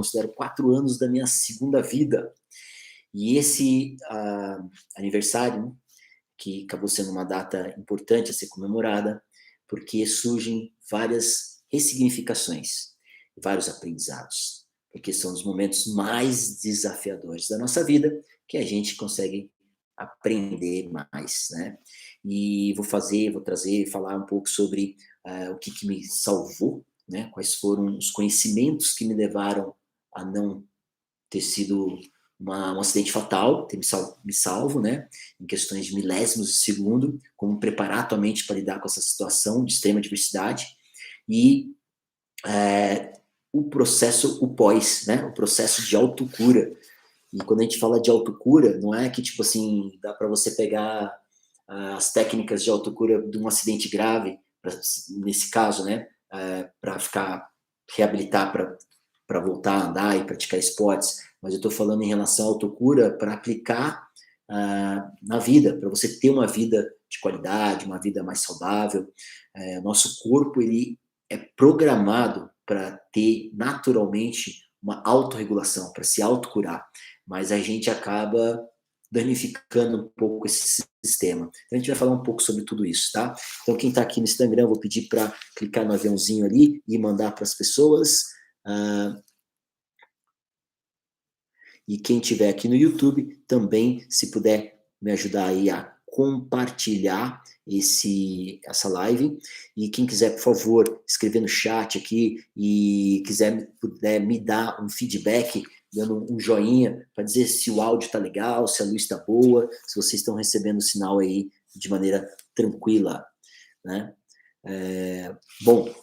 considero 4 anos da minha segunda vida. E esse aniversário, que acabou sendo uma data importante a ser comemorada, porque surgem várias ressignificações, vários aprendizados, porque são os momentos mais desafiadores da nossa vida que a gente consegue aprender mais, né? E vou trazer, falar um pouco sobre o que me salvou, né? Quais foram os conhecimentos que me levaram a não ter sido um acidente fatal, ter me salvo, né? Em questões de milésimos de segundo, como preparar a tua mente para lidar com essa situação de extrema adversidade e o processo, o pós, né? O processo de autocura. E quando a gente fala de autocura, não é que, tipo assim, dá para você pegar as técnicas de autocura de um acidente grave, nesse caso, né? Para reabilitar, para voltar a andar e praticar esportes, mas eu estou falando em relação à autocura para aplicar na vida, para você ter uma vida de qualidade, uma vida mais saudável. Nosso corpo, ele é programado para ter naturalmente uma autorregulação, para se autocurar, mas a gente acaba danificando um pouco esse sistema. Então a gente vai falar um pouco sobre tudo isso, tá? Então quem está aqui no Instagram, eu vou pedir para clicar no aviãozinho ali e mandar para as pessoas. E quem estiver aqui no YouTube, também, se puder me ajudar aí a compartilhar essa live. E quem quiser, por favor, escrever no chat aqui e puder me dar um feedback, dando um joinha, para dizer se o áudio está legal, se a luz está boa, se vocês estão recebendo o sinal aí de maneira tranquila, né? Bom,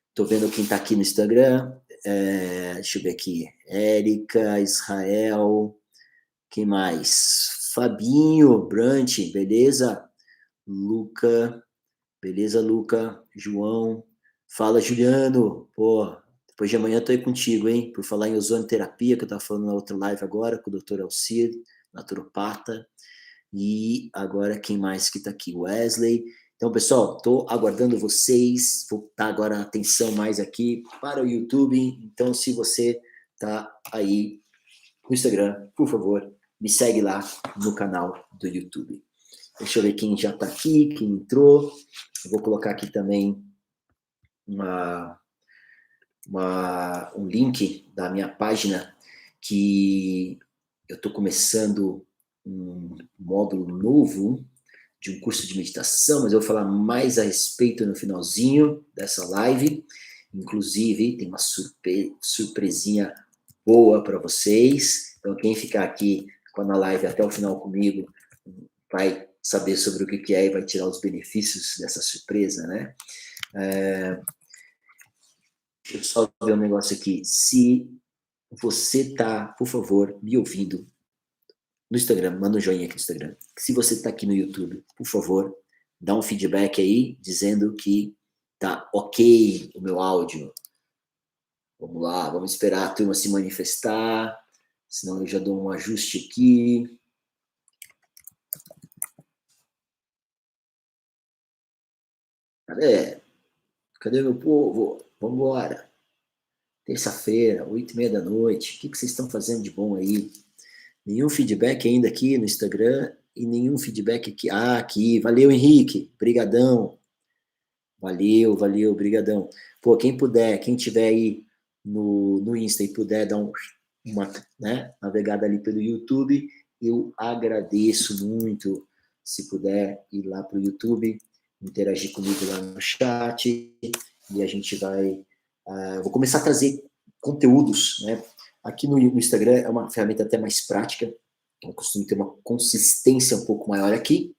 estou vendo quem está aqui no Instagram. Deixa eu ver aqui. Érica, Israel, quem mais? Fabinho, Brant, beleza? Luca, beleza, Luca? João, fala, Juliano. Pô, depois de amanhã tô aí contigo, hein? Por falar em ozonoterapia, que eu tava falando na outra live agora, com o Dr. Alcir, naturopata. E agora, quem mais que tá aqui? Wesley. Então, pessoal, estou aguardando vocês. Vou dar agora atenção mais aqui para o YouTube. Então, se você está aí no Instagram, por favor, me segue lá no canal do YouTube. Deixa eu ver quem já está aqui, quem entrou. Eu vou colocar aqui também um link da minha página, que eu estou começando um módulo novo de um curso de meditação, mas eu vou falar mais a respeito no finalzinho dessa live. Inclusive, tem uma surpresinha boa para vocês. Então, quem ficar aqui na live até o final comigo vai saber sobre o que é e vai tirar os benefícios dessa surpresa, né? Deixa eu só ver um negócio aqui. Se você está, por favor, me ouvindo no Instagram, manda um joinha aqui no Instagram. Se você está aqui no YouTube, por favor, dá um feedback aí, dizendo que tá ok o meu áudio. Vamos lá, vamos esperar a turma se manifestar, senão eu já dou um ajuste aqui. Cadê meu povo? Vamos embora. Terça-feira, 8h30 da noite. O que vocês estão fazendo de bom aí? Nenhum feedback ainda aqui no Instagram e nenhum feedback aqui. Aqui. Valeu, Henrique. Brigadão. Valeu, brigadão. Pô, quem puder, quem tiver aí no Insta e puder dar uma navegada ali pelo YouTube, eu agradeço muito. Se puder ir lá pro YouTube, interagir comigo lá no chat, e a gente vai... vou começar a trazer conteúdos, né? Aqui no Instagram é uma ferramenta até mais prática, eu costumo ter uma consistência um pouco maior aqui,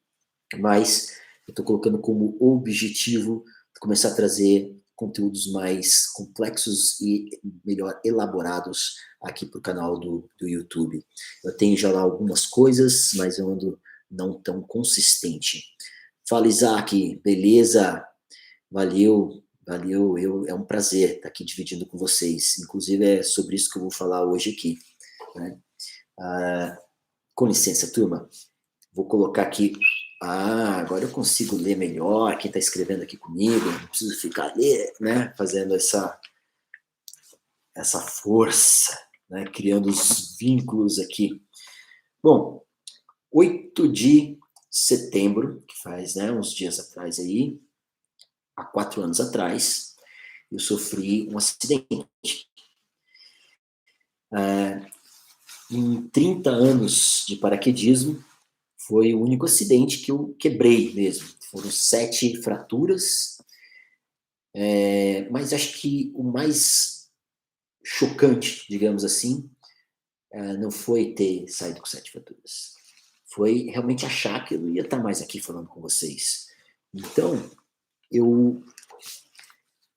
mas eu estou colocando como objetivo começar a trazer conteúdos mais complexos e melhor elaborados aqui para o canal do YouTube. Eu tenho já lá algumas coisas, mas eu ando não tão consistente. Fala, Isaac, beleza? Valeu. É um prazer estar aqui dividindo com vocês. Inclusive, é sobre isso que eu vou falar hoje aqui, né? Com licença, turma. Vou colocar aqui... agora eu consigo ler melhor. Quem está escrevendo aqui comigo, não preciso ficar ali, né? Fazendo essa força, né, criando os vínculos aqui. Bom, 8 de setembro, que faz, né, uns dias atrás aí, há 4 anos atrás, eu sofri um acidente. Em 30 anos de paraquedismo, foi o único acidente que eu quebrei mesmo. Foram 7 fraturas, mas acho que o mais chocante, digamos assim, não foi ter saído com 7 fraturas. Foi realmente achar que eu não ia estar mais aqui falando com vocês. Então, eu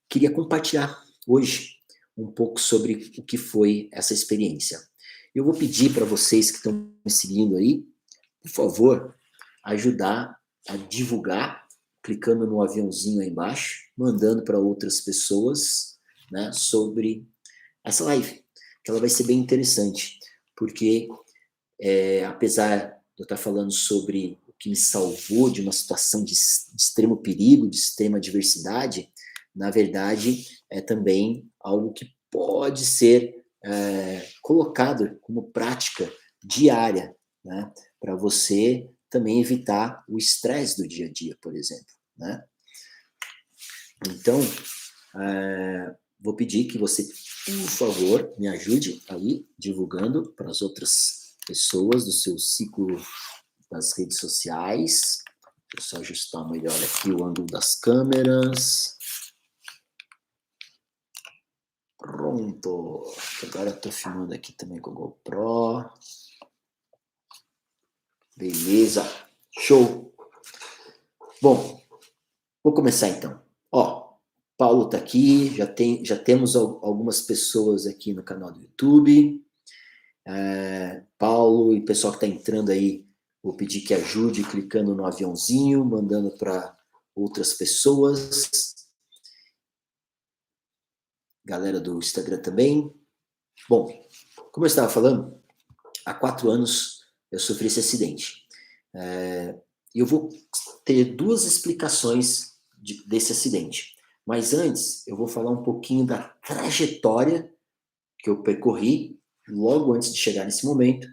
queria compartilhar hoje um pouco sobre o que foi essa experiência. Eu vou pedir para vocês que estão me seguindo aí, por favor, ajudar a divulgar, clicando no aviãozinho aí embaixo, mandando para outras pessoas, né, sobre essa live, que ela vai ser bem interessante, porque apesar de eu estar falando sobre o que me salvou de uma situação de extremo perigo, de extrema adversidade, na verdade é também algo que pode ser colocado como prática diária, né, para você também evitar o estresse do dia a dia, por exemplo, né? Então, vou pedir que você, por favor, me ajude aí divulgando para as outras pessoas do seu ciclo das redes sociais. Deixa eu só ajustar melhor aqui o ângulo das câmeras. Pronto. Agora eu estou filmando aqui também com o GoPro. Beleza. Show. Bom, vou começar então. Ó, Paulo está aqui, já temos algumas pessoas aqui no canal do YouTube. Paulo e pessoal que está entrando aí, vou pedir que ajude clicando no aviãozinho, mandando para outras pessoas. Galera do Instagram também. Bom, como eu estava falando, há 4 anos eu sofri esse acidente. Eu vou ter 2 explicações desse acidente. Mas antes, eu vou falar um pouquinho da trajetória que eu percorri logo antes de chegar nesse momento.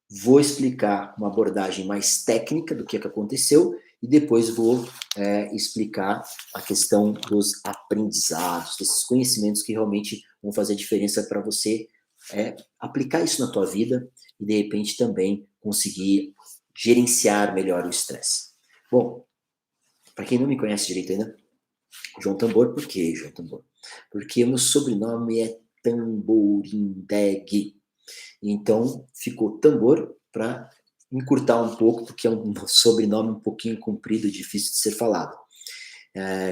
Vou explicar uma abordagem mais técnica do que aconteceu e depois vou explicar a questão dos aprendizados, desses conhecimentos que realmente vão fazer diferença para você aplicar isso na tua vida e, de repente, também conseguir gerenciar melhor o estresse. Bom, para quem não me conhece direito ainda, João Tambor, por que João Tambor? Porque o meu sobrenome é Tamborindeg. Então, ficou Tambor para encurtar um pouco, porque é um sobrenome um pouquinho comprido e difícil de ser falado.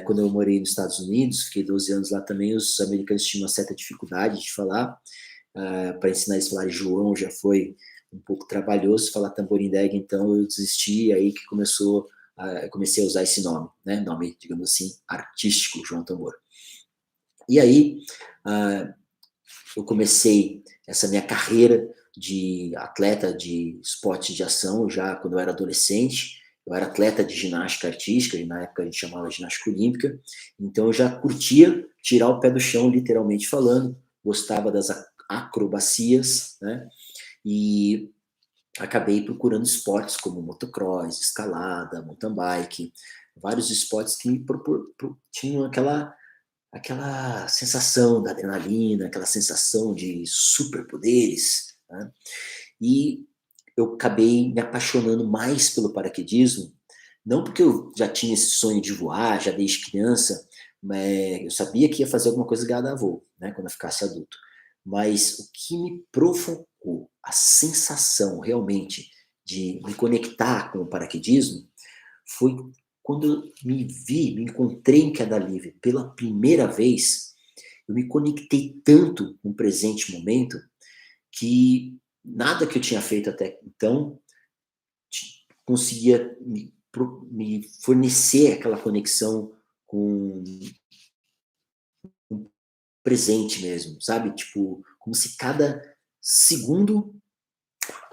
Quando eu morei nos Estados Unidos, fiquei 12 anos lá também, os americanos tinham uma certa dificuldade de falar. Para ensinar eles a falar João já foi um pouco trabalhoso, falar Tamborindeg, então eu desisti, aí que eu comecei a usar esse nome, né? Nome, digamos assim, artístico, João Tambor. E aí, eu comecei essa minha carreira de atleta de esporte de ação já quando eu era adolescente. Eu era atleta de ginástica artística, e na época a gente chamava de ginástica olímpica, então eu já curtia tirar o pé do chão, literalmente falando, gostava das acrobacias, né? E acabei procurando esportes como motocross, escalada, mountain bike, vários esportes que me tinham aquela sensação da adrenalina, aquela sensação de superpoderes, né? E eu acabei me apaixonando mais pelo paraquedismo, não porque eu já tinha esse sonho de voar, já desde criança, mas eu sabia que ia fazer alguma coisa ligada a voo, né, quando eu ficasse adulto. Mas o que me provocou a sensação realmente de me conectar com o paraquedismo foi quando eu me encontrei em queda livre pela primeira vez. Eu me conectei tanto com o presente momento que nada que eu tinha feito até então conseguia me fornecer aquela conexão com o presente mesmo, sabe? Tipo, como se cada segundo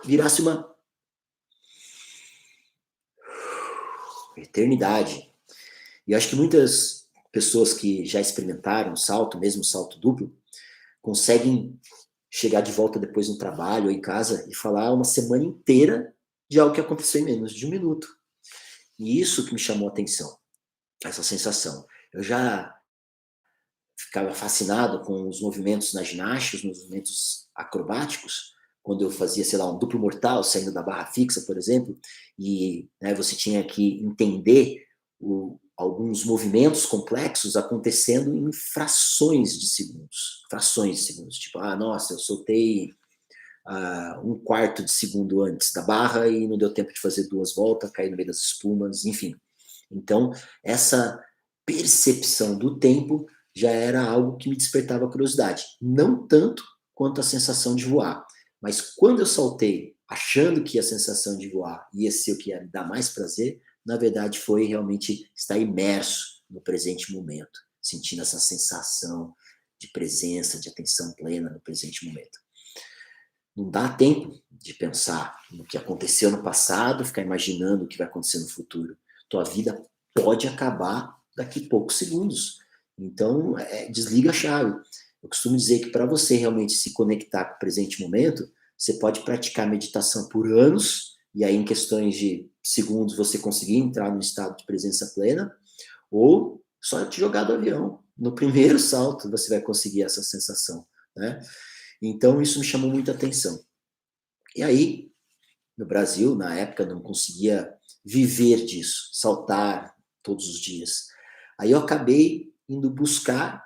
virasse uma eternidade. E eu acho que muitas pessoas que já experimentaram o salto, mesmo o salto duplo, conseguem chegar de volta depois no trabalho ou em casa e falar uma semana inteira de algo que aconteceu em menos de um minuto. E isso que me chamou a atenção, essa sensação. Eu já ficava fascinado com os movimentos na ginástica, os movimentos acrobáticos, quando eu fazia, sei lá, um duplo mortal, saindo da barra fixa, por exemplo, e né, você tinha que entender alguns movimentos complexos acontecendo em frações de segundos, tipo, nossa, eu soltei um quarto de segundo antes da barra e não deu tempo de fazer 2 voltas, caí no meio das espumas, enfim. Então, essa percepção do tempo já era algo que me despertava curiosidade. Não tanto quanto a sensação de voar, mas quando eu saltei achando que a sensação de voar ia ser o que ia me dar mais prazer, na verdade foi realmente estar imerso no presente momento, sentindo essa sensação de presença, de atenção plena no presente momento. Não dá tempo de pensar no que aconteceu no passado, ficar imaginando o que vai acontecer no futuro. Tua vida pode acabar daqui a poucos segundos. Então, desliga a chave. Eu costumo dizer que para você realmente se conectar com o presente momento, você pode praticar meditação por anos, e aí em questões de segundos você conseguir entrar no estado de presença plena, ou só te jogar do avião. No primeiro salto você vai conseguir essa sensação, né? Então, isso me chamou muita atenção. E aí, no Brasil, na época, não conseguia viver disso, saltar todos os dias. Aí eu acabei indo buscar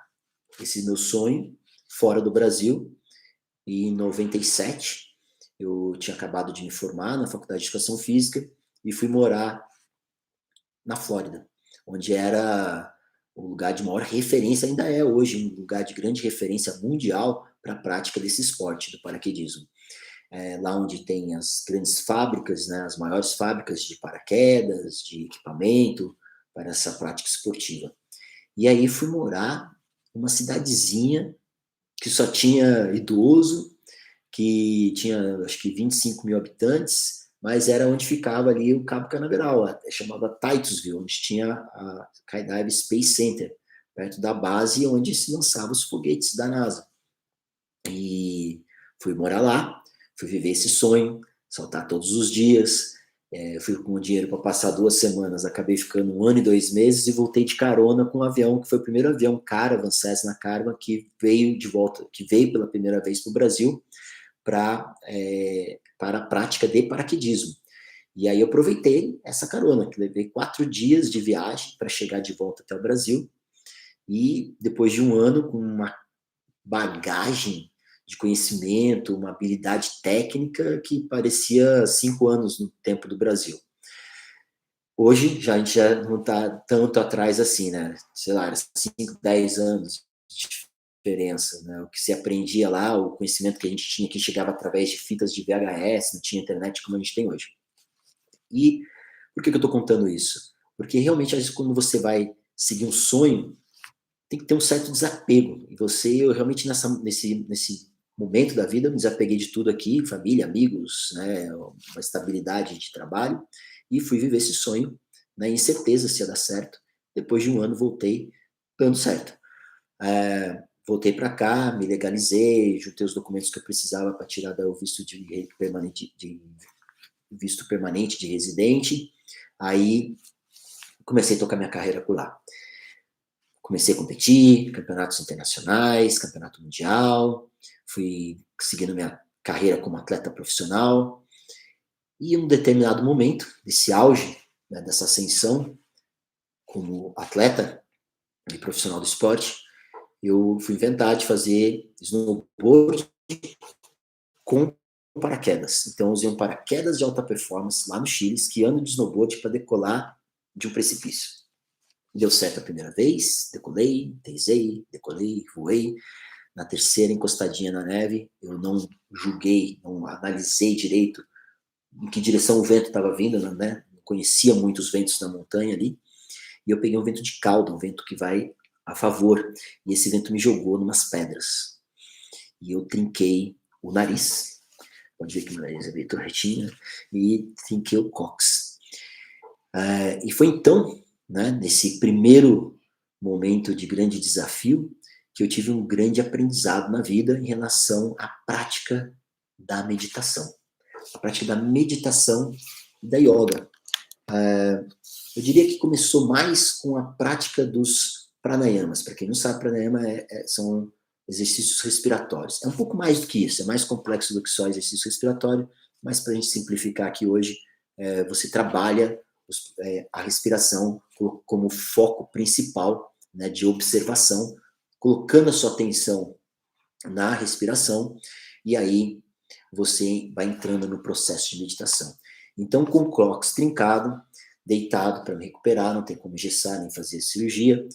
esse meu sonho fora do Brasil, e em 97 eu tinha acabado de me formar na Faculdade de Educação Física e fui morar na Flórida, onde era o lugar de maior referência, ainda é hoje um lugar de grande referência mundial para a prática desse esporte, do paraquedismo. Lá onde tem as grandes fábricas, né, as maiores fábricas de paraquedas, de equipamento para essa prática esportiva. E aí fui morar numa cidadezinha que só tinha idoso, que tinha acho que 25 mil habitantes, mas era onde ficava ali o Cabo Canaveral, chamava Titusville, onde tinha a Skydive Space Center, perto da base onde se lançavam os foguetes da NASA. E fui morar lá, fui viver esse sonho, saltar todos os dias, fui com dinheiro para passar 2 semanas, acabei ficando 1 ano e 2 meses e voltei de carona com um avião, que foi o primeiro avião Caravan, Cessna Caravan, que veio de volta, que veio pela primeira vez para o Brasil para a prática de paraquedismo. E aí eu aproveitei essa carona, que levei 4 dias de viagem para chegar de volta até o Brasil, e depois de 1 ano, com uma bagagem de conhecimento, uma habilidade técnica que parecia 5 anos no tempo do Brasil. Hoje, a gente já não está tanto atrás assim, né? Sei lá, 5, 10 anos de diferença, né? O que se aprendia lá, o conhecimento que a gente tinha que chegava através de fitas de VHS, não tinha internet como a gente tem hoje. E por que eu estou contando isso? Porque realmente, às vezes, quando você vai seguir um sonho, tem que ter um certo desapego. E eu realmente, nesse momento da vida, eu me desapeguei de tudo aqui, família, amigos, né, uma estabilidade de trabalho, e fui viver esse sonho, né, incerteza se ia dar certo. Depois de 1 ano, voltei, dando certo. Voltei para cá, me legalizei, juntei os documentos que eu precisava para tirar o visto visto permanente de residente, aí comecei a tocar minha carreira por lá. Comecei a competir, campeonatos internacionais, campeonato mundial, fui seguindo minha carreira como atleta profissional, e em um determinado momento, desse auge, né, dessa ascensão como atleta e profissional do esporte, eu fui inventar de fazer snowboard com paraquedas. Então, eu usei um paraquedas de alta performance lá no Chile, esquiando de snowboard para decolar de um precipício. Deu certo a primeira vez, decolei, deslizei, decolei, voei. Na terceira encostadinha na neve, eu não julguei, não analisei direito em que direção o vento estava vindo, né? Não conhecia muito os ventos da montanha ali. E eu peguei um vento de cauda, um vento que vai a favor. E esse vento me jogou numas pedras. E eu trinquei o nariz. Pode ver que meu nariz é bem torretinho. E trinquei o cóccix. E foi então, né, nesse primeiro momento de grande desafio, que eu tive um grande aprendizado na vida em relação à prática da meditação. A prática da meditação e da yoga. Eu diria que começou mais com a prática dos pranayamas. Para quem não sabe, pranayama são exercícios respiratórios. É um pouco mais do que isso, é mais complexo do que só exercício respiratório, mas para a gente simplificar aqui hoje, você trabalha a respiração como foco principal, né, de observação, colocando a sua atenção na respiração, e aí você vai entrando no processo de meditação. Então, com o cóccix trincado, deitado para me recuperar, não tem como engessar nem fazer cirurgia,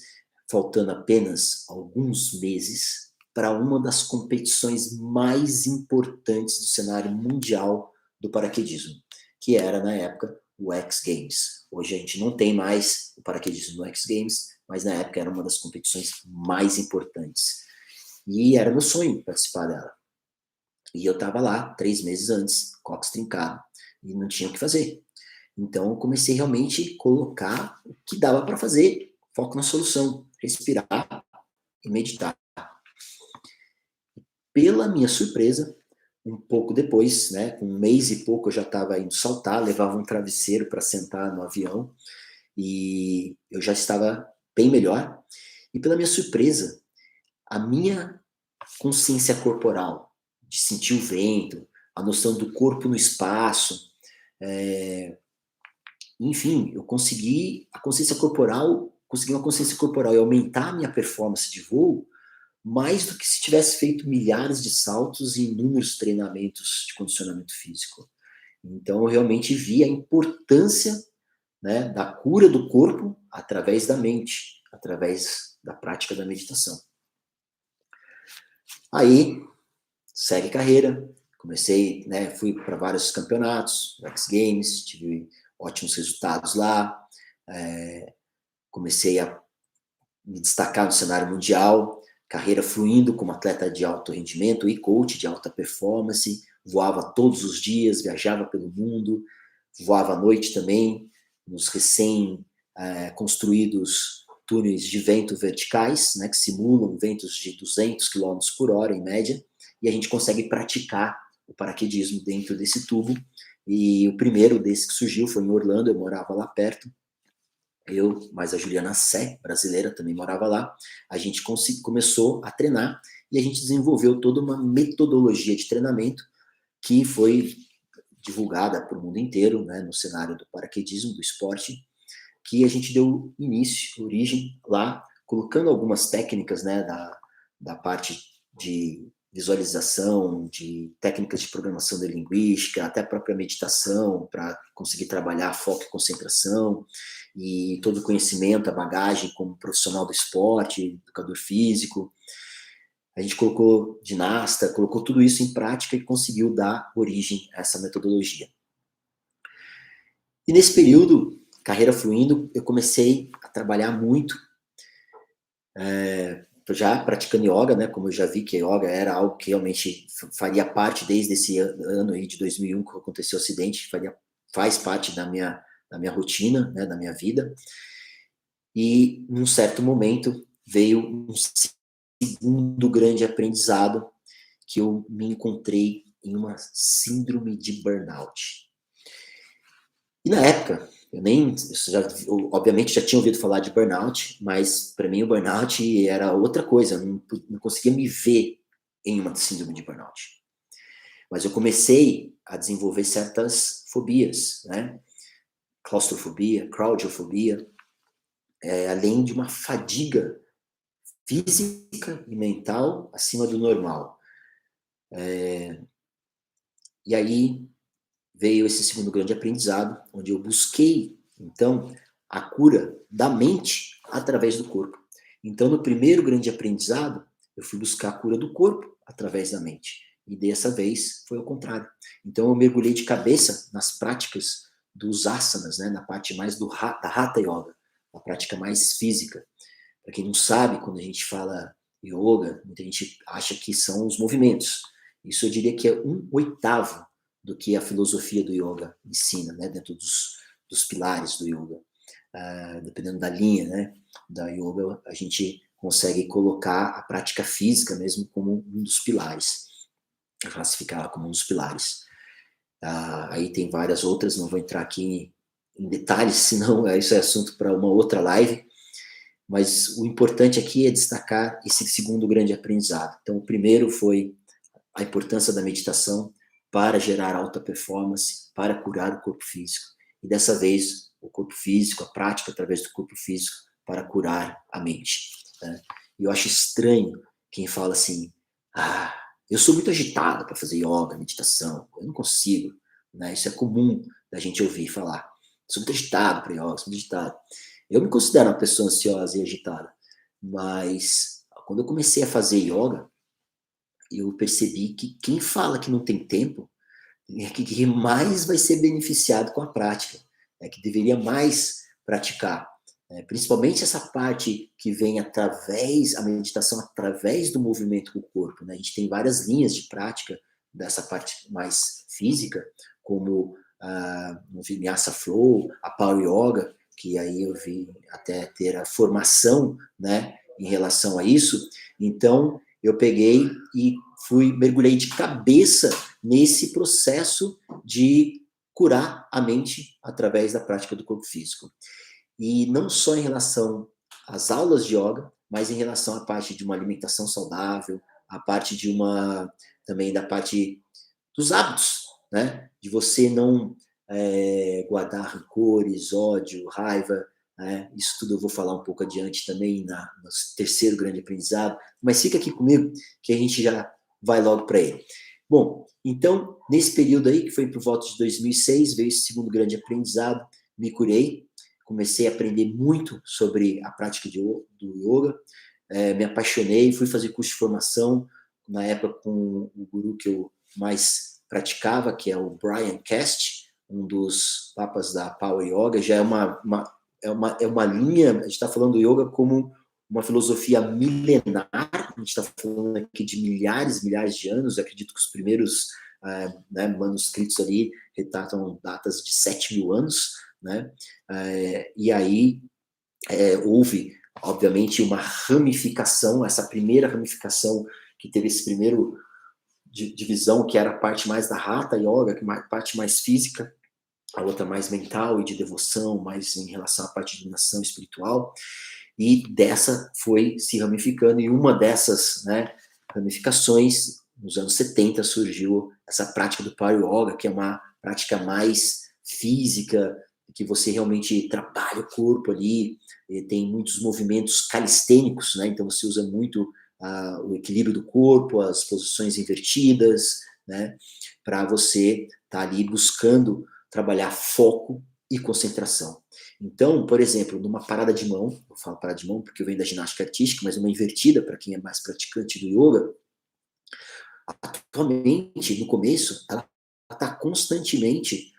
faltando apenas alguns meses para uma das competições mais importantes do cenário mundial do paraquedismo, que era, na época, o X Games. Hoje a gente não tem mais o paraquedismo no X Games, mas na época era uma das competições mais importantes. E era meu sonho participar dela. E eu estava lá 3 meses antes, cóccix trincado, e não tinha o que fazer. Então eu comecei realmente a colocar o que dava para fazer, foco na solução, respirar e meditar. Pela minha surpresa, um pouco depois, né, com 1 mês e pouco, eu já estava indo saltar, levava um travesseiro para sentar no avião, e eu já estava bem melhor. E pela minha surpresa, a minha consciência corporal, de sentir o vento, a noção do corpo no espaço, enfim, eu consegui uma consciência corporal e aumentar a minha performance de voo mais do que se tivesse feito milhares de saltos e inúmeros treinamentos de condicionamento físico. Então, eu realmente vi a importância, né, da cura do corpo através da mente, através da prática da meditação. Aí, segue carreira, comecei, né, fui para vários campeonatos, X Games, tive ótimos resultados lá, comecei a me destacar no cenário mundial, carreira fluindo como atleta de alto rendimento e coach de alta performance, voava todos os dias, viajava pelo mundo, voava à noite também, nos recém-construídos túneis de vento verticais, né, que simulam ventos de 200 km por hora, em média, e a gente consegue praticar o paraquedismo dentro desse tubo. E o primeiro desse que surgiu foi em Orlando, eu morava lá perto, eu, mais a Juliana Sé, brasileira, também morava lá. A gente começou a treinar e a gente desenvolveu toda uma metodologia de treinamento que foi divulgada para o mundo inteiro, né, no cenário do paraquedismo, do esporte, que a gente deu origem lá, colocando algumas técnicas, né, da parte de visualização, de técnicas de programação da linguística, até a própria meditação, para conseguir trabalhar foco e concentração, e todo o conhecimento, a bagagem como profissional do esporte, educador físico. A gente colocou ginasta, colocou tudo isso em prática e conseguiu dar origem a essa metodologia. E nesse período, carreira fluindo, eu comecei a trabalhar muito, já praticando yoga, né, como eu já vi que yoga era algo que realmente faria parte desde esse ano aí de 2001, que aconteceu o acidente, faz parte da minha rotina, né, da minha vida. E num certo momento veio um segundo grande aprendizado, que eu me encontrei em uma síndrome de burnout. E na época, eu obviamente já tinha ouvido falar de burnout, mas para mim o burnout era outra coisa, eu não conseguia me ver em uma síndrome de burnout. Mas eu comecei a desenvolver certas fobias, né? Claustrofobia, crowdfobia, além de uma fadiga física e mental acima do normal. E aí veio esse segundo grande aprendizado, onde eu busquei, então, a cura da mente através do corpo. Então, no primeiro grande aprendizado, eu fui buscar a cura do corpo através da mente. E dessa vez foi ao contrário. Então, eu mergulhei de cabeça nas práticas dos asanas, né, na parte mais da Hatha Yoga, a prática mais física. Para quem não sabe, quando a gente fala yoga, muita gente acha que são os movimentos. Isso eu diria que é 1/8 do que a filosofia do yoga ensina, né, dentro dos pilares do yoga. Dependendo da linha, né, da yoga, a gente consegue colocar a prática física mesmo como um dos pilares, classificá-la como um dos pilares. Aí tem várias outras, não vou entrar aqui em detalhes, senão isso é assunto para uma outra live, mas o importante aqui é destacar esse segundo grande aprendizado. Então, o primeiro foi a importância da meditação para gerar alta performance, para curar o corpo físico. E dessa vez, o corpo físico, a prática através do corpo físico, para curar a mente. Né? E eu acho estranho quem fala assim, eu sou muito agitado para fazer yoga, meditação, eu não consigo. Né? Isso é comum da gente ouvir falar. Sou muito agitado para yoga, sou muito agitado. Eu me considero uma pessoa ansiosa e agitada, mas quando eu comecei a fazer yoga, eu percebi que quem fala que não tem tempo é que mais vai ser beneficiado com a prática, é que deveria mais praticar. Principalmente essa parte que vem através, a meditação através do movimento com o corpo. Né? A gente tem várias linhas de prática dessa parte mais física, como o Vinyasa Flow, a Power Yoga, que aí eu vi até ter a formação, né, em relação a isso. Então, eu peguei e mergulhei de cabeça nesse processo de curar a mente através da prática do corpo físico. E não só em relação às aulas de yoga, mas em relação à parte de uma alimentação saudável, a parte de também da parte dos hábitos, né? De você não guardar rancores, ódio, raiva, né? Isso tudo eu vou falar um pouco adiante também no terceiro grande aprendizado, mas fica aqui comigo que a gente já vai logo para ele. Bom, então, nesse período aí, que foi por volta de 2006, veio esse segundo grande aprendizado, me curei, comecei a aprender muito sobre a prática do yoga, me apaixonei, fui fazer curso de formação, na época com o guru que eu mais praticava, que é o Brian Cast, um dos papas da Power Yoga, já é uma linha, a gente está falando do yoga como uma filosofia milenar, a gente está falando aqui de milhares de anos, eu acredito que os primeiros manuscritos ali retratam datas de 7.000 anos, né? E aí houve, obviamente, uma ramificação, essa primeira ramificação que teve esse primeiro divisão, que era a parte mais da Hatha Yoga, que é a parte mais física, a outra mais mental e de devoção, mais em relação à parte de iluminação espiritual, e dessa foi se ramificando, e uma dessas, né, ramificações, nos anos 70, surgiu essa prática do Power Yoga, que é uma prática mais física, que você realmente trabalha o corpo ali, tem muitos movimentos calistênicos, né, então você usa muito o equilíbrio do corpo, as posições invertidas, né, para você estar ali buscando trabalhar foco e concentração. Então, por exemplo, numa parada de mão, eu falo parada de mão porque eu venho da ginástica artística, mas uma invertida, para quem é mais praticante do yoga, atualmente, no começo, ela está constantemente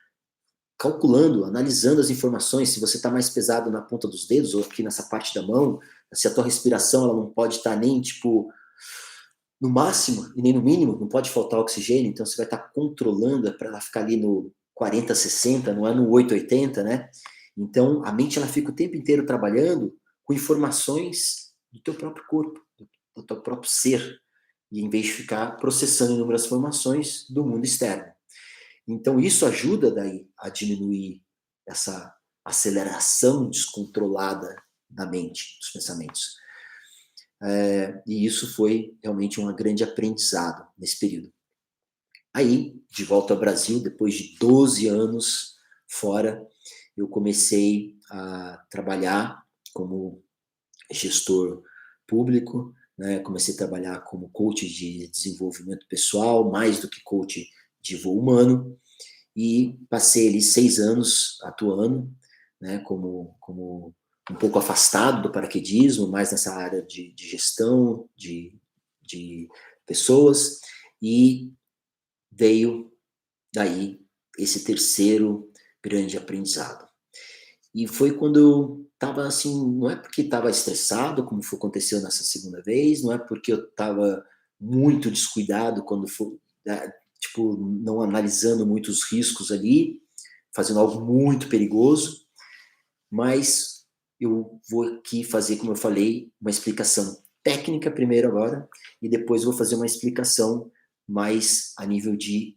calculando, analisando as informações, se você está mais pesado na ponta dos dedos ou aqui nessa parte da mão, se a tua respiração ela não pode estar nem, tipo, no máximo e nem no mínimo, não pode faltar oxigênio, então você vai estar controlando para ela ficar ali no 40, 60, não é no 8, 80, né? Então, a mente ela fica o tempo inteiro trabalhando com informações do teu próprio corpo, do teu próprio ser, e em vez de ficar processando inúmeras informações do mundo externo. Então, isso ajuda daí a diminuir essa aceleração descontrolada da mente, dos pensamentos. E isso foi realmente um grande aprendizado nesse período. Aí, de volta ao Brasil, depois de 12 anos fora, eu comecei a trabalhar como gestor público, né? Comecei a trabalhar como coach de desenvolvimento pessoal, mais do que coach de voo humano, e passei ali 6 anos atuando, né, como um pouco afastado do paraquedismo, mais nessa área de gestão de pessoas, e veio daí esse terceiro grande aprendizado. E foi quando eu estava assim, não é porque estava estressado, como aconteceu nessa segunda vez, não é porque eu estava muito descuidado quando foi, tipo, não analisando muitos riscos ali, fazendo algo muito perigoso, mas eu vou aqui fazer, como eu falei, uma explicação técnica primeiro agora, e depois vou fazer uma explicação mais a nível de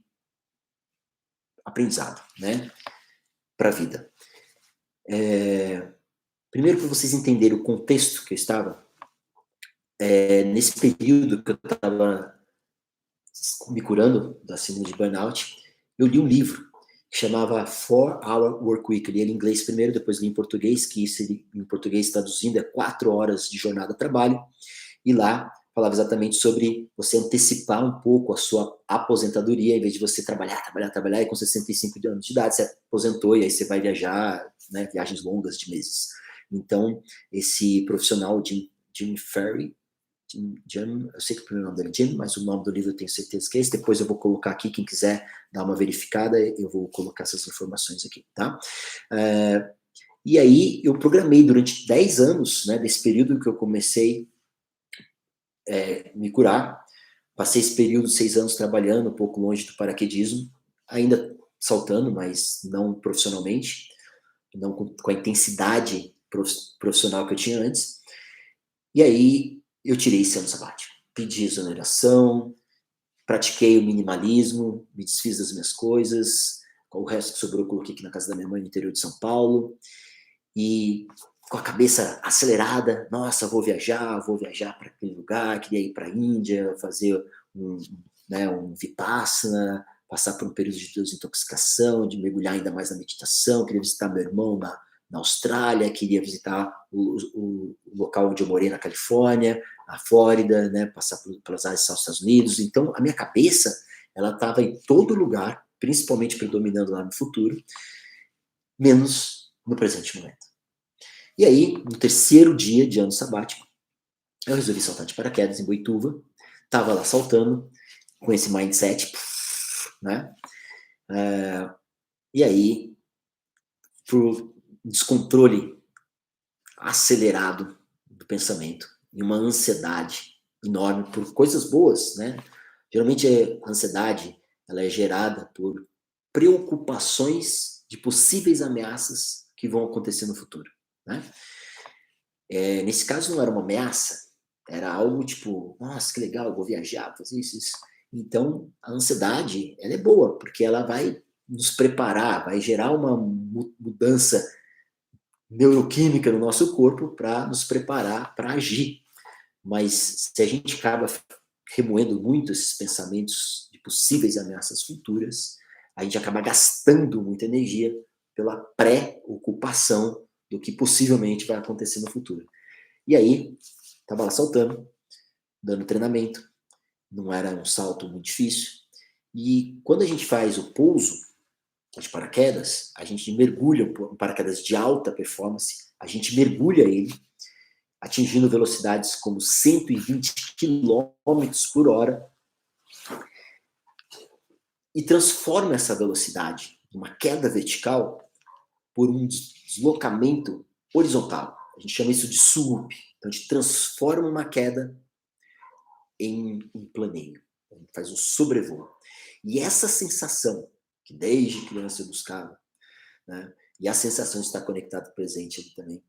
aprendizado, né, para a vida. Primeiro, para vocês entenderem o contexto que eu estava, nesse período que eu estava me curando da síndrome de burnout, eu li um livro que chamava 4-Hour Workweek. Eu li ele em inglês primeiro, depois li em português, que isso em português traduzindo é 4 horas de jornada de trabalho, e lá falava exatamente sobre você antecipar um pouco a sua aposentadoria, em vez de você trabalhar, e com 65 anos de idade você aposentou, e aí você vai viajar, né, viagens longas de meses. Então, esse profissional, Jim Ferry, Jim, eu sei que o primeiro nome dele é Jim, mas o nome do livro eu tenho certeza que é esse. Depois eu vou colocar aqui, quem quiser dar uma verificada, eu vou colocar essas informações aqui, tá? E aí eu programei durante 10 anos, né, desse período que eu comecei me curar. Passei esse período, 6 anos trabalhando, um pouco longe do paraquedismo, ainda saltando, mas não profissionalmente, não com a intensidade profissional que eu tinha antes. E aí eu tirei esse ano sabático, pedi exoneração, pratiquei o minimalismo, me desfiz das minhas coisas, o resto que sobrou eu coloquei aqui na casa da minha mãe no interior de São Paulo, e com a cabeça acelerada, nossa, vou viajar para aquele lugar, queria ir para a Índia, fazer um Vipassana, passar por um período de desintoxicação, de mergulhar ainda mais na meditação, queria visitar meu irmão na Austrália, queria visitar o local onde eu morei na Califórnia, na Flórida, né, passar pelas áreas dos Estados Unidos. Então, a minha cabeça, ela estava em todo lugar, principalmente predominando lá no futuro, menos no presente momento. E aí, no terceiro dia de ano sabático, eu resolvi saltar de paraquedas em Boituva, estava lá saltando, com esse mindset, né? E aí, por descontrole acelerado do pensamento, e uma ansiedade enorme por coisas boas, né? Geralmente a ansiedade, ela é gerada por preocupações de possíveis ameaças que vão acontecer no futuro, né? Nesse caso não era uma ameaça, era algo tipo, nossa, que legal, vou viajar, fazer isso. Então, a ansiedade, ela é boa, porque ela vai nos preparar, vai gerar uma mudança neuroquímica no nosso corpo para nos preparar para agir. Mas se a gente acaba remoendo muito esses pensamentos de possíveis ameaças futuras, a gente acaba gastando muita energia pela pré-ocupação do que possivelmente vai acontecer no futuro. E aí, estava lá saltando, dando treinamento, não era um salto muito difícil, e quando a gente faz o pouso de paraquedas, a gente mergulha um paraquedas de alta performance, a gente mergulha ele, atingindo velocidades como 120 km por hora, e transforma essa velocidade, uma queda vertical, por um deslocamento horizontal. A gente chama isso de swoop. Então, a gente transforma uma queda em um planeio. A gente faz um sobrevoo. E essa sensação, que desde criança eu buscava, né? E a sensação de estar conectado presente ali também.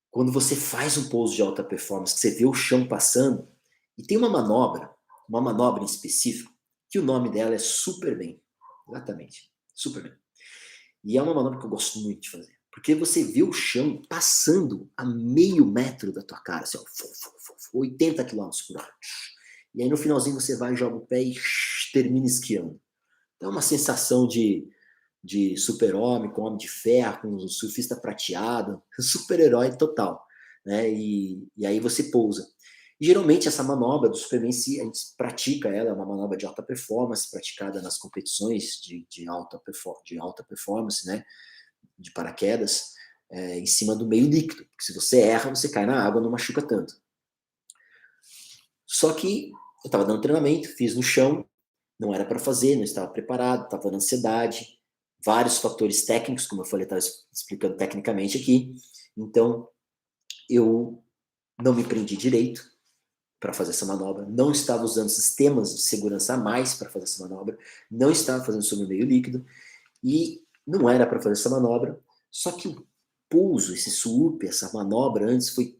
Quando você faz um pouso de alta performance, que você vê o chão passando, e tem uma manobra em específico, que o nome dela é Superman. Exatamente, Superman. E é uma manobra que eu gosto muito de fazer. Porque você vê o chão passando a meio metro da tua cara, assim, ó, 80 km por hora. E aí no finalzinho você vai, joga o pé e termina esquiando. Então é uma sensação de super-homem, com homem de ferro, com um surfista prateado, super-herói total. Né? E aí você pousa. E geralmente essa manobra do Superman, a gente pratica ela, é uma manobra de alta performance, praticada nas competições de alta performance, né? De paraquedas, em cima do meio líquido. Porque se você erra, você cai na água, não machuca tanto. Só que eu estava dando treinamento, fiz no chão, não era para fazer, não estava preparado, estava na ansiedade, vários fatores técnicos, como eu falei, estava explicando tecnicamente aqui. Então, eu não me prendi direito para fazer essa manobra, não estava usando sistemas de segurança a mais para fazer essa manobra, não estava fazendo sobre o meio líquido, e não era para fazer essa manobra, só que pouso, esse swoop, essa manobra antes foi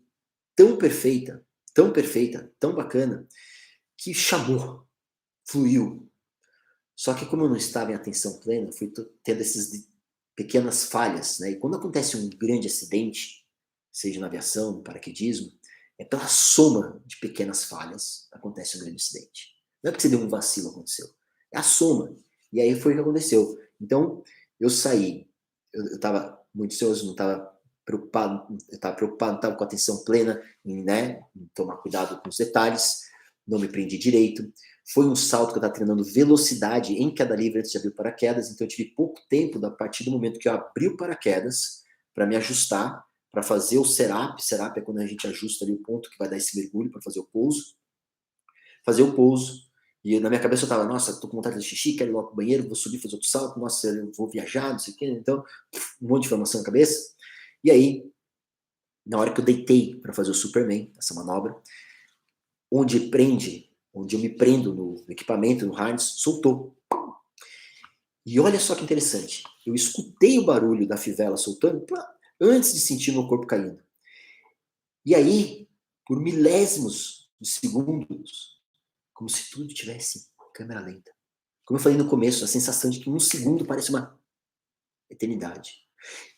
tão perfeita, tão perfeita, tão bacana, que chamou, fluiu. Só que como eu não estava em atenção plena, fui tendo essas pequenas falhas, né? E quando acontece um grande acidente, seja na aviação, no paraquedismo, é pela soma de pequenas falhas que acontece um grande acidente. Não é porque você deu um vacilo, aconteceu. É a soma. E aí foi o que aconteceu. Então, eu saí. Eu estava muito ansioso, não estava preocupado, eu estava preocupado, não estava com atenção plena em, né, em tomar cuidado com os detalhes, não me prendi direito. Foi um salto que eu estava treinando velocidade em queda livre antes de abrir o paraquedas, então eu tive pouco tempo a partir do momento que eu abri o paraquedas para me ajustar, para fazer o serap. Serap é quando a gente ajusta ali o ponto que vai dar esse mergulho para fazer o pouso. Fazer o pouso. E na minha cabeça eu tava, nossa, tô com vontade de xixi, quero ir logo pro banheiro, vou subir, fazer outro salto, nossa, eu vou viajar, não sei o quê. Então, um monte de informação na cabeça. E aí, na hora que eu deitei para fazer o Superman, essa manobra, onde eu me prendo no equipamento, no harness, soltou. E olha só que interessante, eu escutei o barulho da fivela soltando antes de sentir meu corpo caindo. E aí, por milésimos de segundos, como se tudo tivesse em câmera lenta. Como eu falei no começo, a sensação de que um segundo parece uma eternidade.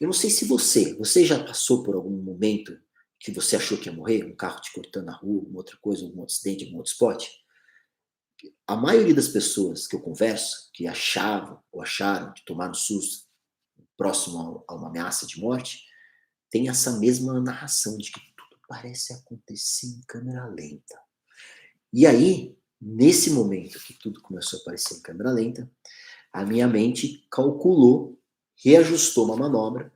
Eu não sei se você já passou por algum momento que você achou que ia morrer, um carro te cortando na rua, alguma outra coisa, algum outro acidente, algum outro spot? A maioria das pessoas que eu converso, que achavam ou acharam que tomaram susto próximo a uma ameaça de morte, tem essa mesma narração de que tudo parece acontecer em câmera lenta. E aí, nesse momento que tudo começou a aparecer em câmera lenta, a minha mente calculou, reajustou uma manobra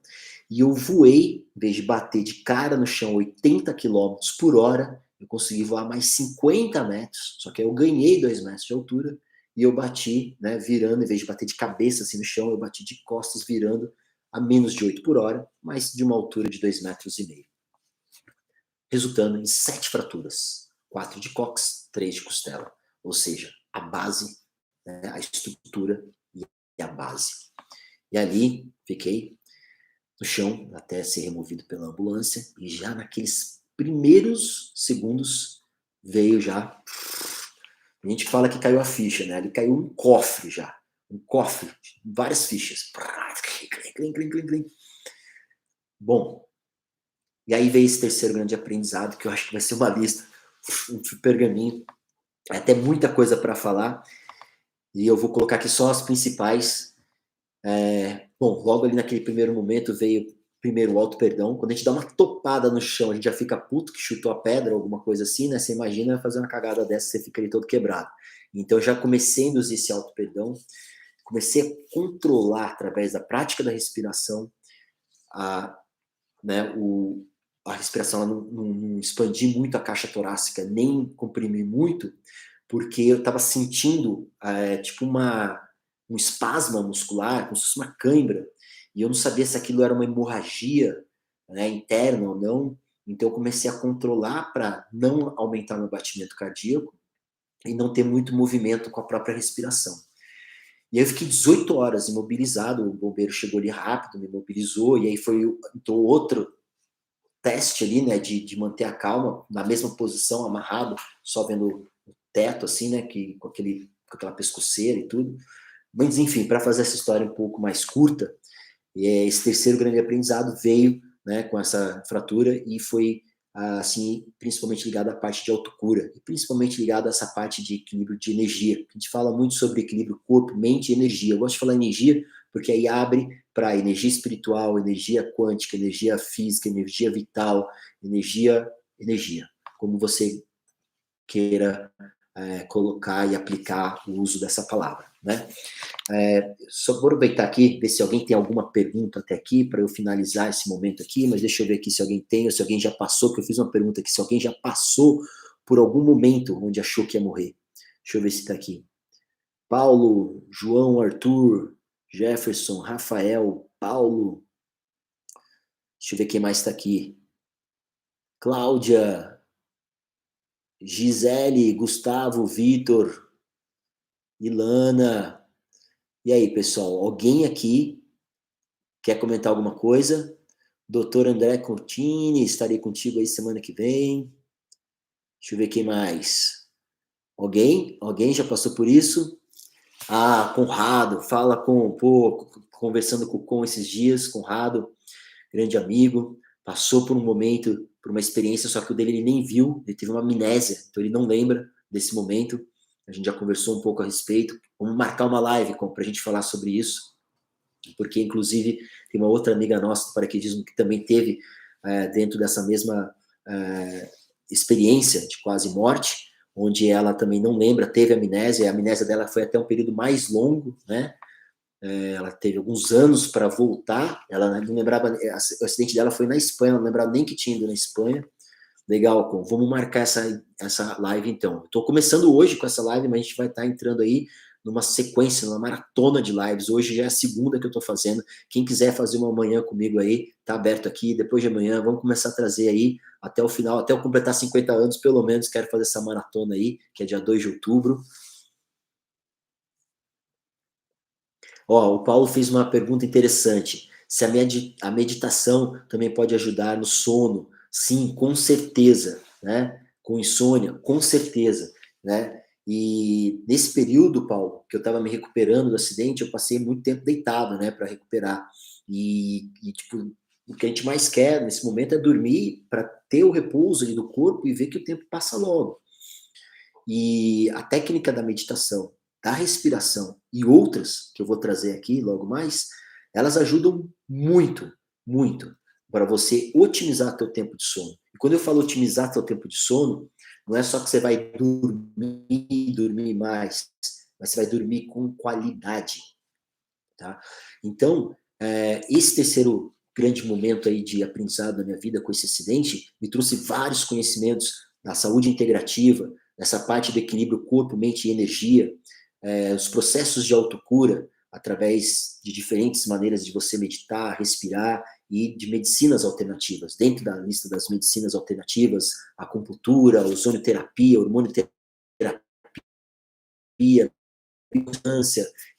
e eu voei, em vez de bater de cara no chão 80 quilômetros por hora, eu consegui voar mais 50 metros, só que aí eu ganhei 2 metros de altura e eu bati, né, virando, em vez de bater de cabeça assim no chão, eu bati de costas virando a menos de 8 por hora, mas de uma altura de 2,5 metros, resultando em 7 fraturas, 4 de cóccix, 3 de costela, ou seja, a base, né, a estrutura e a base. E ali fiquei no chão até ser removido pela ambulância e já naqueles primeiros segundos veio já, a gente fala que caiu a ficha, né? Ali caiu um cofre já, um cofre, várias fichas. Clim, clim, clim, clim. Bom, e aí veio esse terceiro grande aprendizado, que eu acho que vai ser uma lista, um pergaminho, é até muita coisa para falar, e eu vou colocar aqui só as principais. Bom, logo ali naquele primeiro momento veio primeiro o auto-perdão. Quando a gente dá uma topada no chão, a gente já fica puto que chutou a pedra, alguma coisa assim, né? Você imagina fazer uma cagada dessa, você fica ali todo quebrado. Então, eu já comecei a induzir esse auto-perdão, comecei a controlar, através da prática da respiração, a, né, a respiração, não expandir muito a caixa torácica, nem comprimir muito, porque eu estava sentindo tipo um espasmo muscular, como se fosse uma cãibra, e eu não sabia se aquilo era uma hemorragia, né, interna ou não. Então eu comecei a controlar para não aumentar meu batimento cardíaco e não ter muito movimento com a própria respiração. E aí eu fiquei 18 horas imobilizado, o bombeiro chegou ali rápido, me mobilizou, e aí foi então, outro teste ali, né, de manter a calma, na mesma posição, amarrado, só vendo o teto, assim, né, com aquela pescoceira e tudo. Mas, enfim, para fazer essa história um pouco mais curta, esse terceiro grande aprendizado veio, né, com essa fratura e foi, assim, principalmente ligado à parte de autocura, e principalmente ligado a essa parte de equilíbrio de energia. A gente fala muito sobre equilíbrio corpo, mente e energia. Eu gosto de falar energia porque aí abre para energia espiritual, energia quântica, energia física, energia vital, energia, como você queira colocar e aplicar o uso dessa palavra, né? Só vou aproveitar aqui, ver se alguém tem alguma pergunta até aqui, para eu finalizar esse momento aqui, mas deixa eu ver aqui se alguém tem, ou se alguém já passou, que eu fiz uma pergunta aqui, se alguém já passou por algum momento onde achou que ia morrer. Deixa eu ver se está aqui. Paulo, João, Arthur, Jefferson, Rafael, Paulo. Deixa eu ver quem mais está aqui. Cláudia, Gisele, Gustavo, Vitor, Ilana. E aí, pessoal, alguém aqui quer comentar alguma coisa? Doutor André Contini, estarei contigo aí semana que vem. Deixa eu ver quem mais. Alguém? Alguém já passou por isso? Ah, Conrado, fala com, pô, conversando com o Con esses dias, Conrado, grande amigo, passou por um momento, por uma experiência, só que o dele ele nem viu, ele teve uma amnésia, então ele não lembra desse momento. A gente já conversou um pouco a respeito. Vamos marcar uma live para a gente falar sobre isso, porque inclusive tem uma outra amiga nossa do paraquedismo que também teve dentro dessa mesma experiência de quase morte, onde ela também não lembra, teve amnésia, e a amnésia dela foi até um período mais longo, né? Ela teve alguns anos para voltar, ela não lembrava, o acidente dela foi na Espanha, não lembrava nem que tinha ido na Espanha. Legal, Com, vamos marcar essa live então. Estou começando hoje com essa live, mas a gente vai estar entrando aí numa sequência, numa maratona de lives. Hoje já é a segunda que eu estou fazendo. Quem quiser fazer uma manhã comigo aí, tá aberto aqui. Depois de amanhã, vamos começar a trazer aí até o final, até eu completar 50 anos, pelo menos, quero fazer essa maratona aí, que é dia 2 de outubro. Ó, o Paulo fez uma pergunta interessante. Se a meditação também pode ajudar no sono? Sim, com certeza, né? Com insônia, com certeza, né? E nesse período, Paulo, que eu estava me recuperando do acidente, eu passei muito tempo deitado, né, para recuperar. Tipo, o que a gente mais quer nesse momento é dormir para ter o repouso ali do corpo e ver que o tempo passa logo. E a técnica da meditação, da respiração e outras que eu vou trazer aqui logo mais, elas ajudam muito, muito para você otimizar teu tempo de sono. E quando eu falo otimizar teu tempo de sono, não é só que você vai dormir mais, mas você vai dormir com qualidade, tá? Então, esse terceiro grande momento aí de aprendizado da minha vida com esse acidente me trouxe vários conhecimentos da saúde integrativa, dessa parte do equilíbrio corpo, mente e energia, os processos de autocura através de diferentes maneiras de você meditar, respirar e de medicinas alternativas. Dentro da lista das medicinas alternativas, acupuntura, ozonioterapia, hormonioterapia,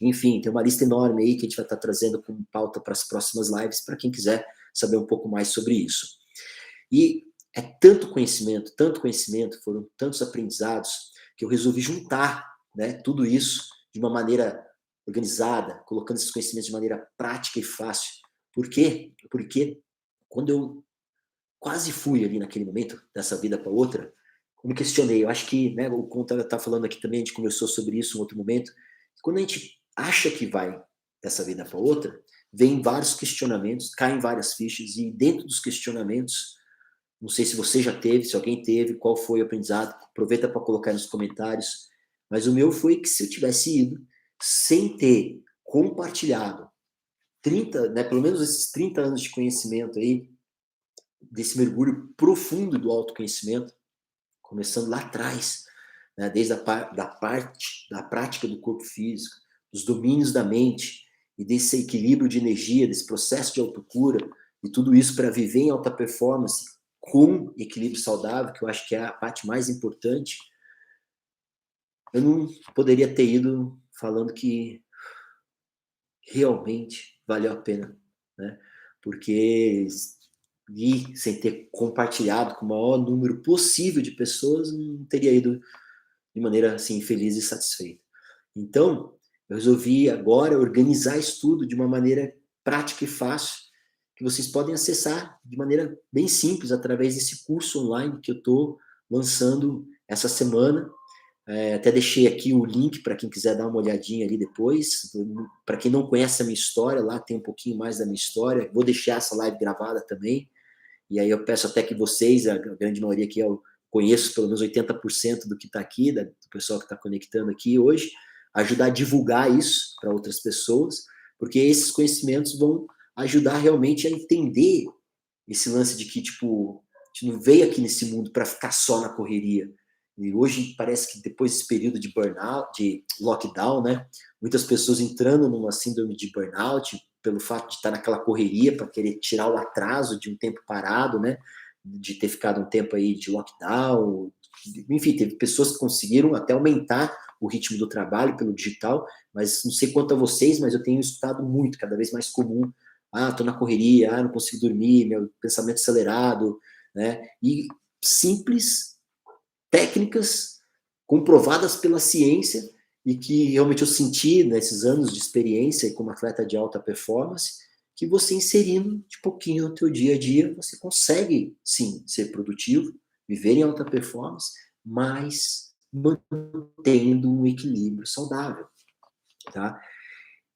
enfim, tem uma lista enorme aí que a gente vai estar trazendo como pauta para as próximas lives, para quem quiser saber um pouco mais sobre isso. E é tanto conhecimento, foram tantos aprendizados, que eu resolvi juntar, né, tudo isso de uma maneira organizada, colocando esses conhecimentos de maneira prática e fácil. Por quê? Porque quando eu quase fui ali naquele momento, dessa vida para outra, eu me questionei. Eu acho que, né, o Conta está falando aqui também, a gente conversou sobre isso em outro momento. Quando a gente acha que vai dessa vida para outra, vem vários questionamentos, caem várias fichas, e dentro dos questionamentos, não sei se você já teve, se alguém teve, qual foi o aprendizado, aproveita para colocar nos comentários. Mas o meu foi que se eu tivesse ido sem ter compartilhado 30, né, pelo menos esses 30 anos de conhecimento aí, desse mergulho profundo do autoconhecimento, começando lá atrás, né, desde da prática do corpo físico, dos domínios da mente e desse equilíbrio de energia, desse processo de autocura e tudo isso para viver em alta performance com equilíbrio saudável, que eu acho que é a parte mais importante. Eu não poderia ter ido falando que realmente valeu a pena, né? Porque ir sem ter compartilhado com o maior número possível de pessoas, não teria ido de maneira assim feliz e satisfeita. Então, eu resolvi agora organizar isso tudo de uma maneira prática e fácil, que vocês podem acessar de maneira bem simples através desse curso online que eu estou lançando essa semana. Até deixei aqui o link para quem quiser dar uma olhadinha ali depois. Para quem não conhece a minha história, lá tem um pouquinho mais da minha história. Vou deixar essa live gravada também. E aí eu peço até que vocês, a grande maioria aqui, eu conheço pelo menos 80% do que está aqui, do pessoal que está conectando aqui hoje, ajudar a divulgar isso para outras pessoas, porque esses conhecimentos vão ajudar realmente a entender esse lance de que, tipo, a gente não veio aqui nesse mundo para ficar só na correria. E hoje parece que depois desse período de burnout, de lockdown, né, muitas pessoas entrando numa síndrome de burnout pelo fato de estar naquela correria para querer tirar o atraso de um tempo parado, né, de ter ficado um tempo aí de lockdown. Enfim, teve pessoas que conseguiram até aumentar o ritmo do trabalho pelo digital, mas não sei quanto a vocês, mas eu tenho escutado muito, cada vez mais comum, tô na correria, não consigo dormir, meu pensamento acelerado, né? E simples técnicas comprovadas pela ciência e que realmente eu senti nesses anos de experiência como atleta de alta performance, que você inserindo de pouquinho no teu dia a dia, você consegue, sim, ser produtivo, viver em alta performance, mas mantendo um equilíbrio saudável, tá?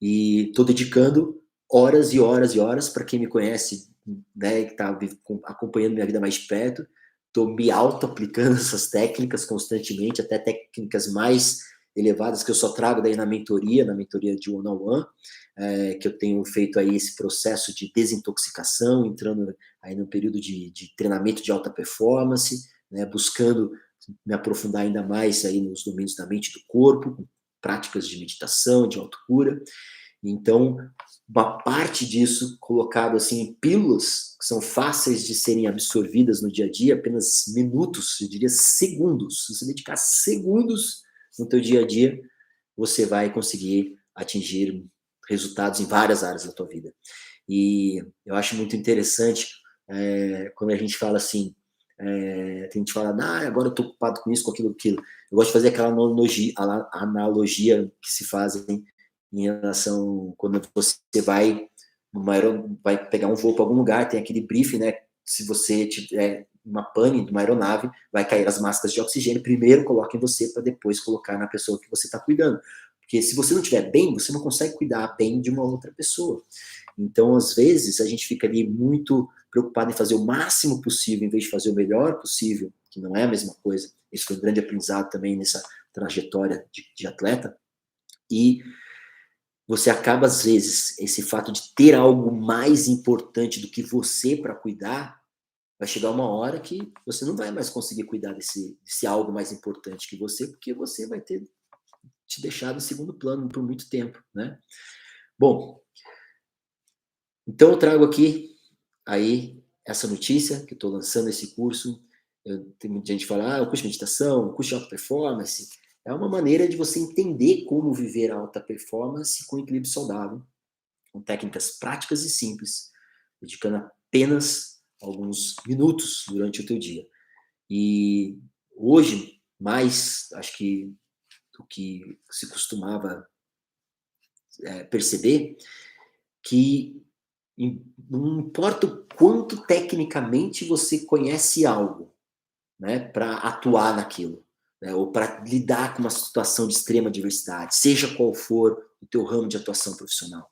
E estou dedicando horas e horas e horas, para quem me conhece, né, que está acompanhando minha vida mais de perto, estou me auto-aplicando essas técnicas constantemente, até técnicas mais elevadas que eu só trago daí na mentoria de one-on-one, que eu tenho feito aí esse processo de desintoxicação, entrando aí no período de treinamento de alta performance, né, buscando me aprofundar ainda mais aí nos domínios da mente e do corpo, com práticas de meditação, de autocura. Então, uma parte disso colocado assim em pílulas que são fáceis de serem absorvidas no dia a dia, apenas minutos, eu diria segundos. Se você dedicar segundos no teu dia a dia, você vai conseguir atingir resultados em várias áreas da tua vida. E eu acho muito interessante quando a gente fala assim, tem gente que fala, agora eu estou ocupado com isso, com aquilo, com aquilo. Eu gosto de fazer aquela analogia que se fazem em relação quando você vai vai pegar um voo para algum lugar, tem aquele briefing, né? Se você tiver uma pane de uma aeronave, vai cair as máscaras de oxigênio, primeiro coloca em você para depois colocar na pessoa que você está cuidando. Porque se você não estiver bem, você não consegue cuidar bem de uma outra pessoa. Então, às vezes, a gente fica ali muito preocupado em fazer o máximo possível, em vez de fazer o melhor possível, que não é a mesma coisa. Esse foi um grande aprendizado também nessa trajetória de atleta. E você acaba, às vezes, esse fato de ter algo mais importante do que você para cuidar, vai chegar uma hora que você não vai mais conseguir cuidar desse algo mais importante que você, porque você vai ter te deixado em segundo plano por muito tempo, né? Bom, então eu trago aqui aí essa notícia, que estou lançando esse curso. Tem muita gente que fala, o curso de meditação, o curso de alta performance, é uma maneira de você entender como viver a alta performance com equilíbrio saudável, com técnicas práticas e simples, dedicando apenas alguns minutos durante o teu dia. E hoje, mais, acho que do que se costumava perceber, que não importa o quanto tecnicamente você conhece algo, né, para atuar naquilo, né, ou para lidar com uma situação de extrema diversidade, seja qual for o teu ramo de atuação profissional.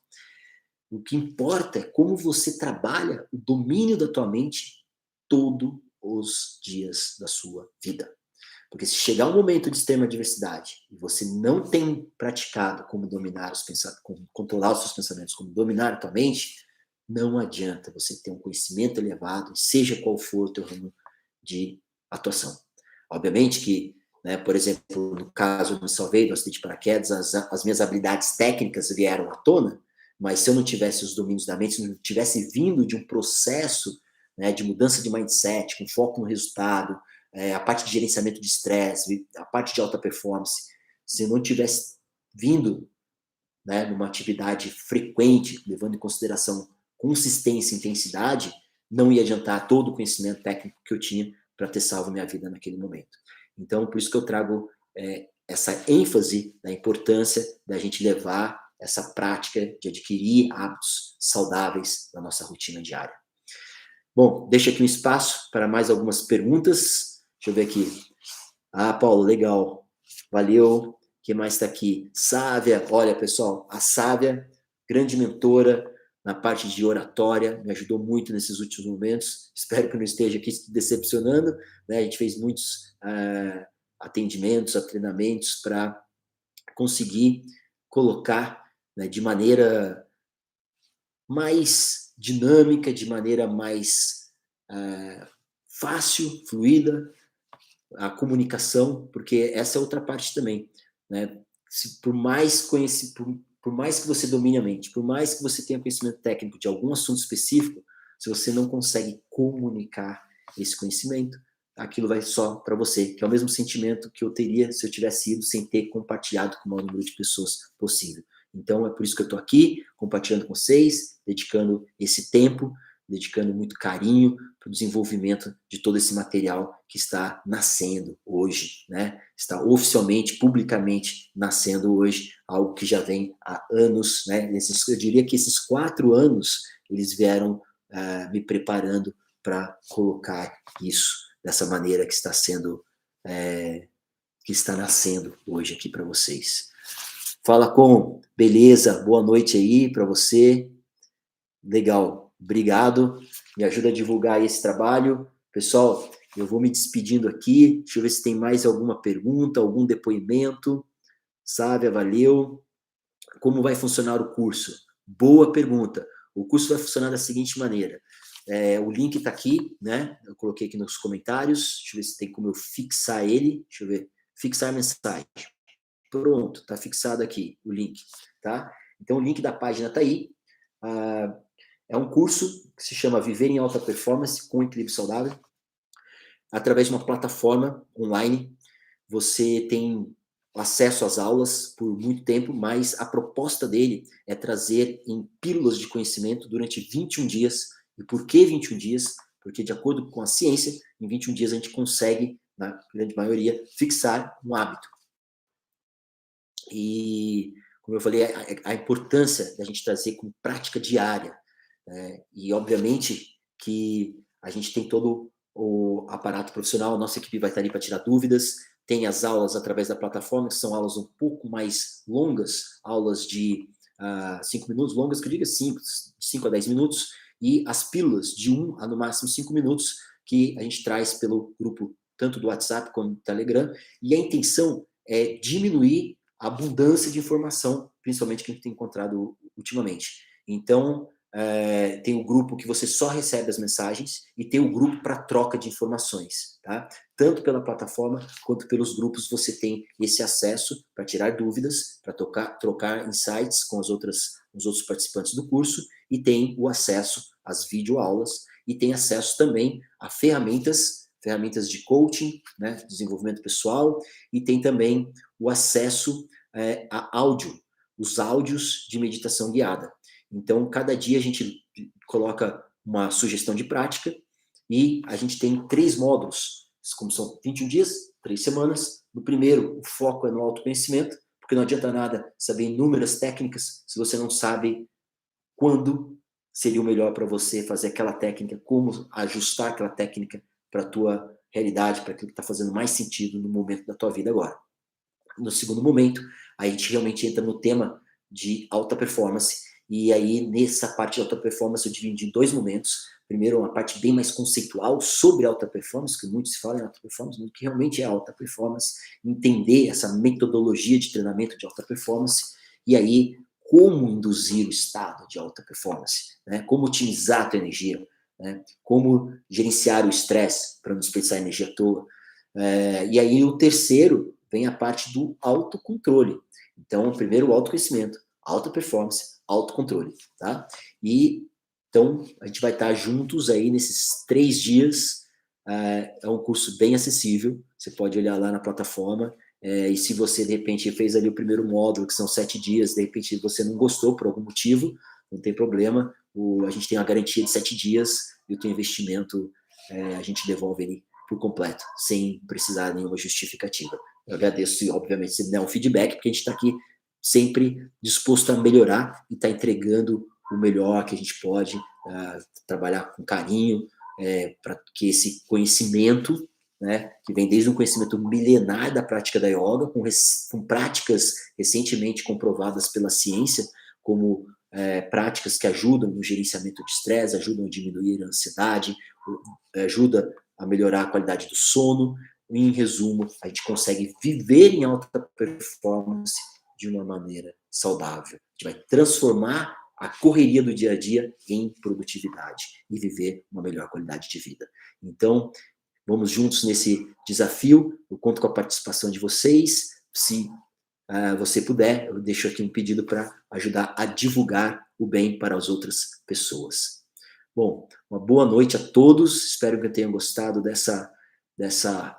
O que importa é como você trabalha o domínio da tua mente todos os dias da sua vida. Porque se chegar um momento de extrema adversidade e você não tem praticado como dominar os pensamentos, como controlar os seus pensamentos, como dominar a tua mente, não adianta você ter um conhecimento elevado, seja qual for o teu ramo de atuação. Obviamente que, né, por exemplo, no caso do Salvei, do acidente de paraquedas, as minhas habilidades técnicas vieram à tona, mas se eu não tivesse os domínios da mente, se eu não tivesse vindo de um processo, né, de mudança de mindset, com foco no resultado, a parte de gerenciamento de estresse, a parte de alta performance, se eu não tivesse vindo, né, numa atividade frequente, levando em consideração consistência e intensidade, não ia adiantar todo o conhecimento técnico que eu tinha para ter salvo minha vida naquele momento. Então, por isso que eu trago essa ênfase na importância da gente levar essa prática de adquirir hábitos saudáveis na nossa rotina diária. Bom, deixa aqui um espaço para mais algumas perguntas. Deixa eu ver aqui. Paulo, legal. Valeu. Quem mais está aqui? Sávia. Olha, pessoal, a Sávia, grande mentora na parte de oratória, me ajudou muito nesses últimos momentos. Espero que não esteja aqui decepcionando, né? A gente fez muitos atendimentos, treinamentos para conseguir colocar, né, de maneira mais dinâmica, de maneira mais fácil, fluida, a comunicação, porque essa é outra parte também, né? Por mais que você domine a mente, por mais que você tenha conhecimento técnico de algum assunto específico, se você não consegue comunicar esse conhecimento, aquilo vai só para você, que é o mesmo sentimento que eu teria se eu tivesse ido sem ter compartilhado com o maior número de pessoas possível. Então, é por isso que eu estou aqui, compartilhando com vocês, dedicando esse tempo, dedicando muito carinho para o desenvolvimento de todo esse material que está nascendo hoje, né? Está oficialmente, publicamente nascendo hoje, algo que já vem há anos, né? Eu diria que esses 4 anos, eles vieram me preparando para colocar isso dessa maneira que está sendo, que está nascendo hoje aqui para vocês. Fala com, beleza, boa noite aí para você. Legal, obrigado. Me ajuda a divulgar esse trabalho. Pessoal, eu vou me despedindo aqui. Deixa eu ver se tem mais alguma pergunta, algum depoimento. Sávia, valeu. Como vai funcionar o curso? Boa pergunta. O curso vai funcionar da seguinte maneira. O link está aqui, né? Eu coloquei aqui nos comentários. Deixa eu ver se tem como eu fixar ele. Deixa eu ver. Fixar mensagem. Pronto, está fixado aqui o link, tá? Então, o link da página está aí. É um curso que se chama Viver em Alta Performance com Equilíbrio Saudável. Através de uma plataforma online, você tem acesso às aulas por muito tempo, mas a proposta dele é trazer em pílulas de conhecimento durante 21 dias. E por que 21 dias? Porque, de acordo com a ciência, em 21 dias a gente consegue, na grande maioria, fixar um hábito. E, como eu falei, a importância da gente trazer como prática diária. E, obviamente, que a gente tem todo o aparato profissional, a nossa equipe vai estar ali para tirar dúvidas, tem as aulas através da plataforma, que são aulas um pouco mais longas, aulas de 5 minutos, longas que eu diga 5 a 10 minutos, e as pílulas de 1 a no máximo 5 minutos, que a gente traz pelo grupo tanto do WhatsApp como do Telegram, e a intenção é diminuir a abundância de informação, principalmente que a gente tem encontrado ultimamente. Então, tem o grupo que você só recebe as mensagens e tem o grupo para troca de informações, tá? Tanto pela plataforma quanto pelos grupos você tem esse acesso para tirar dúvidas, para trocar insights com os outros participantes do curso, e tem o acesso às videoaulas e tem acesso também a ferramentas de coaching, né, desenvolvimento pessoal, e tem também o acesso a áudio, os áudios de meditação guiada. Então, cada dia a gente coloca uma sugestão de prática e a gente tem 3 módulos, como são 21 dias, 3 semanas. No primeiro, o foco é no autoconhecimento, porque não adianta nada saber inúmeras técnicas se você não sabe quando seria o melhor para você fazer aquela técnica, como ajustar aquela técnica para a tua realidade, para aquilo que está fazendo mais sentido no momento da tua vida agora. No segundo momento, a gente realmente entra no tema de alta performance, e aí nessa parte de alta performance eu dividi em 2 momentos. Primeiro, uma parte bem mais conceitual sobre alta performance, que muitos falam em alta performance, mas o que realmente é alta performance, entender essa metodologia de treinamento de alta performance, e aí como induzir o estado de alta performance, né? Como otimizar a tua energia, né? Como gerenciar o estresse para não desperdiçar energia à toa. E aí o terceiro vem a parte do autocontrole. Então, primeiro o autoconhecimento, alta performance, autocontrole, tá? E então a gente vai estar juntos aí nesses 3 dias. É um curso bem acessível, você pode olhar lá na plataforma. E se você, de repente, fez ali o primeiro módulo, que são 7 dias, de repente você não gostou por algum motivo, não tem problema, a gente tem uma garantia de 7 dias e o teu investimento a gente devolve ele por completo, sem precisar de nenhuma justificativa. Eu agradeço, e obviamente, se der um feedback, porque a gente está aqui sempre disposto a melhorar e está entregando o melhor que a gente pode, trabalhar com carinho, para que esse conhecimento, né, que vem desde um conhecimento milenar da prática da yoga, com práticas recentemente comprovadas pela ciência, como práticas que ajudam no gerenciamento de estresse, ajudam a diminuir a ansiedade, ajuda a melhorar a qualidade do sono. Em resumo, a gente consegue viver em alta performance de uma maneira saudável. A gente vai transformar a correria do dia a dia em produtividade e viver uma melhor qualidade de vida. Então, vamos juntos nesse desafio. Eu conto com a participação de vocês. Se você puder, eu deixo aqui um pedido para ajudar a divulgar o bem para as outras pessoas. Bom, uma boa noite a todos. Espero que tenham gostado dessa